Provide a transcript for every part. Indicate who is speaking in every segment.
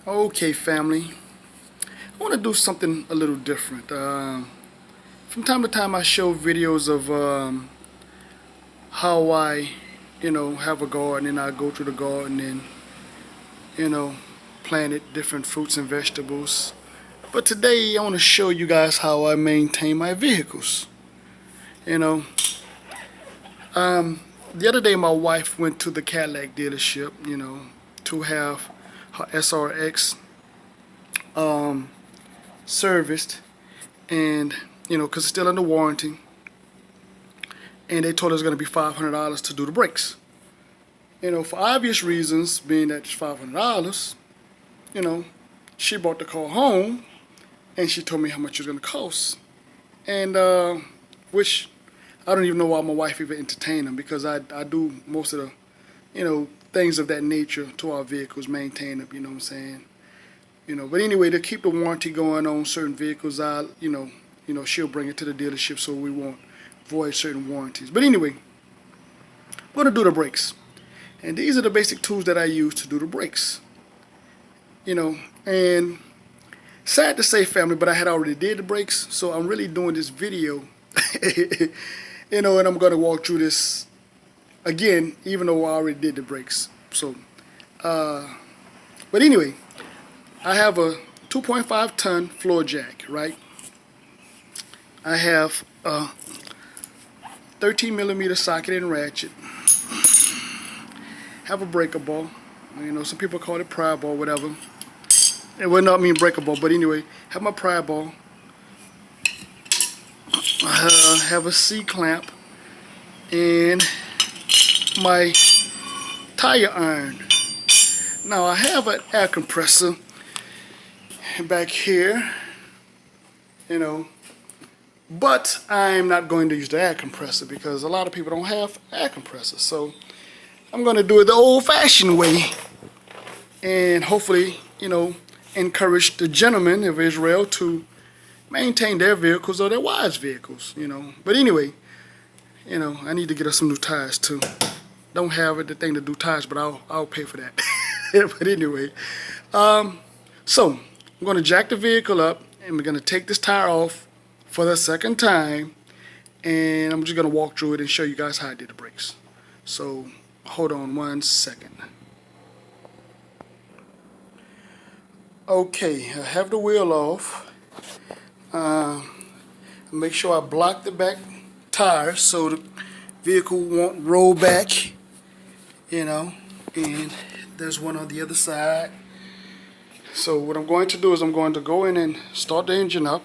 Speaker 1: Okay, family. I want to do something a little different. From time to time, I show videos of how I, have a garden, and I go to the garden and, you know, planted different fruits and vegetables. But today, I want to show you guys how I maintain my vehicles. You know, the other day, my wife went to the Cadillac dealership, to have her SRX um, serviced, and because it's still under warranty, and they told us it's going to be $500 to do the brakes. For obvious reasons, being that it's $500, she brought the car home, and she told me how much it was going to cost, and which I don't even know why my wife even entertained them, because I do most of the things of that nature to our vehicles, maintain them. You know what I'm saying? But anyway, to keep the warranty going on certain vehicles, she'll bring it to the dealership so we won't void certain warranties. But anyway, I'm going to do the brakes. And these are the basic tools that I use to do the brakes. And sad to say, family, but I had already did the brakes, so I'm really doing this video, and I'm going to walk through this again, even though I already did the brakes. So, but anyway, I have a 2.5 ton floor jack, right? I have a 13 millimeter socket and ratchet. Have a breaker ball. Some people call it pry ball, whatever. It would not mean breaker ball, but anyway, have my pry ball. Have a C clamp and my tire iron. Now I have an air compressor back here, but I'm not going to use the air compressor because a lot of people don't have air compressors. So I'm going to do it the old-fashioned way, and hopefully, encourage the gentlemen of Israel to maintain their vehicles or their wives' vehicles, But anyway, I need to get us some new tires too. Don't have the thing to do tires, but I'll pay for that. But anyway, so I'm going to jack the vehicle up, and we're going to take this tire off for the second time, and I'm just going to walk through it and show you guys how I did the brakes. So hold on one second. Okay, I have the wheel off. Make sure I block the back tire so the vehicle won't roll back, and there's one on the other side. So what I'm going to do is I'm going to go in and start the engine up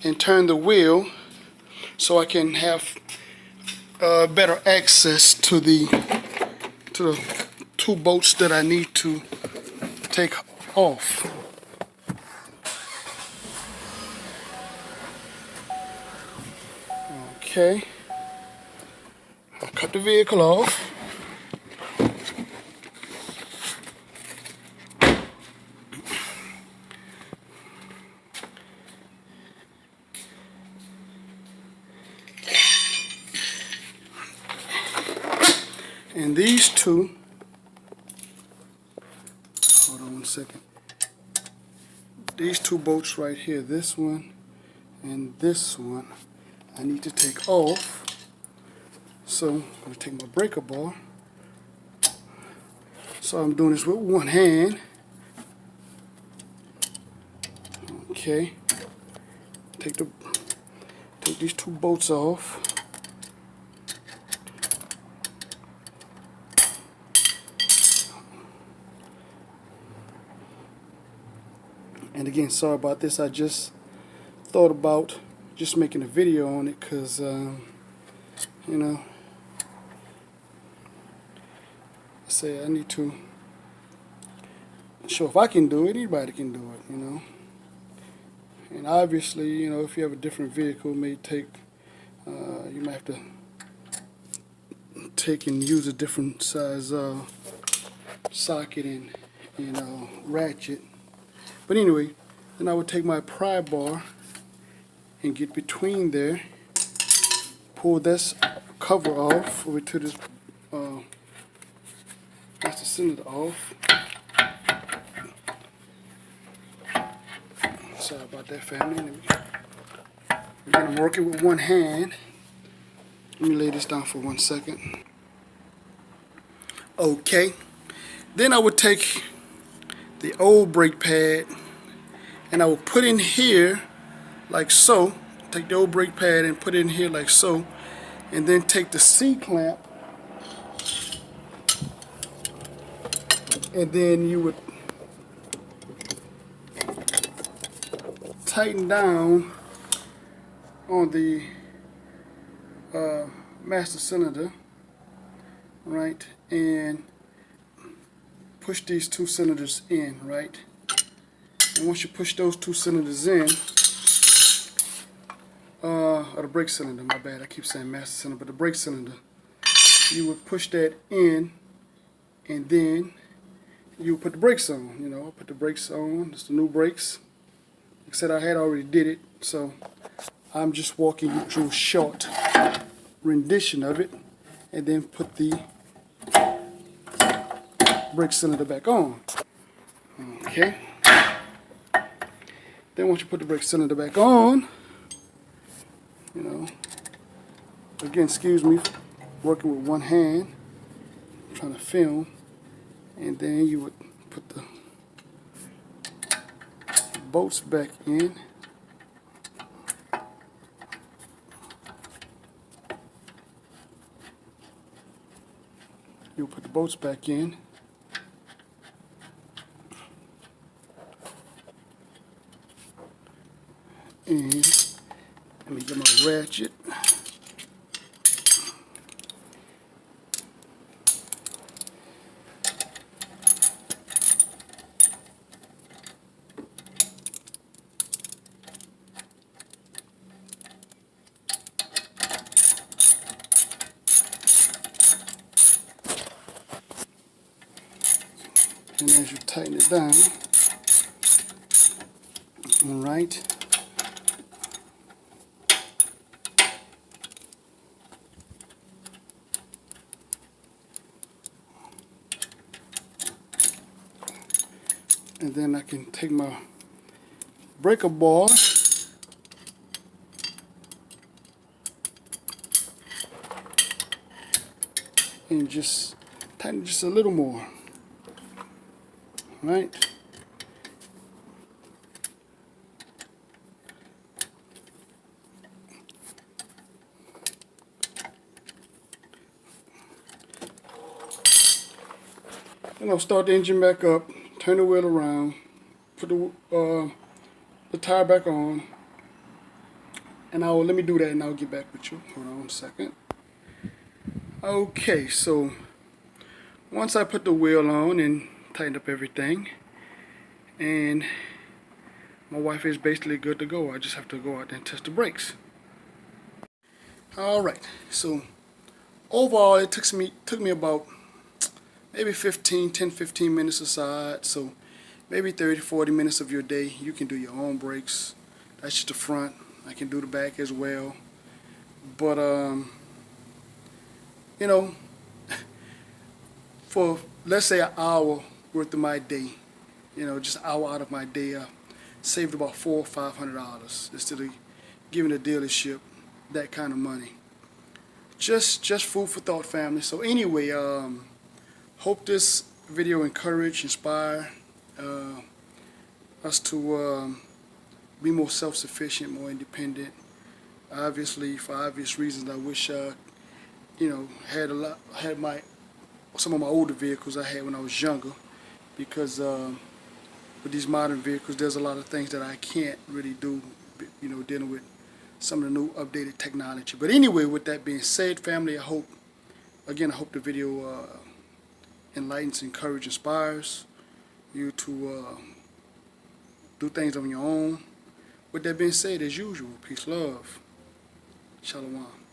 Speaker 1: and turn the wheel so I can have better access to the two bolts that I need to take off. Okay, I'll cut the vehicle off. And these two, hold on 1 second. These two bolts right here, this one and this one, I need to take off. So I'm going to take my breaker bar. So I'm doing this with one hand. Okay. Take these two bolts off. And again, sorry about this. I just thought about just making a video on it because, I say I need to show if I can do it, anybody can do it, And obviously, if you have a different vehicle, it may take, you might have to take and use a different size socket and, ratchet. But anyway, then I would take my pry bar and get between there, pull this cover off over to this, that's the center off, Sorry about that, family. Again, I'm working with one hand. Let me lay this down for 1 second. Okay. Then I would take the old brake pad and I would put in here like so. Take the old brake pad and put it in here like so. And then take the C-clamp and then you would tighten down on the master cylinder, right, and push these 2 cylinders in, right. And once you push those 2 cylinders in, or the brake cylinder, my bad, I keep saying master cylinder, but the brake cylinder, you would push that in, and then you put the brakes on. You know, put the brakes on. It's the new brakes. Like I said, I had already did it, so I'm just walking you through a short rendition of it, and then put the brake cylinder back on. Okay. Then once you put the brake cylinder back on, you know, again, excuse me, working with one hand, trying to film, and then you would put the bolts back in. You'll put the bolts back in. And let me get my ratchet. And as you tighten it down, all right. And then I can take my breaker bar and just tighten it just a little more. Right? And I'll start the engine back up, turn the wheel around, put the tire back on, and let me do that and I'll get back with you. Hold on a second. Okay, so once I put the wheel on and tightened up everything, and my wife is basically good to go. I just have to go out there and test the brakes. Alright, so overall it took me about maybe 10-15 minutes aside, so maybe 30-40 minutes of your day. You can do your own brakes. That's just the front. I can do the back as well. But you know, for let's say an hour worth of my day, you know, just an hour out of my day, I saved about $400 or $500 instead of giving the dealership that kind of money. Just food for thought, family. So anyway, hope this video inspire us to be more self-sufficient, more independent. Obviously, for obvious reasons, I wish you know, had some of my older vehicles I had when I was younger, because with these modern vehicles, there's a lot of things that I can't really do, you know, dealing with some of the new updated technology. But anyway, with that being said, family, I hope the video enlightens, encourages, inspires you to do things on your own. With that being said, as usual, peace, love, Shalom.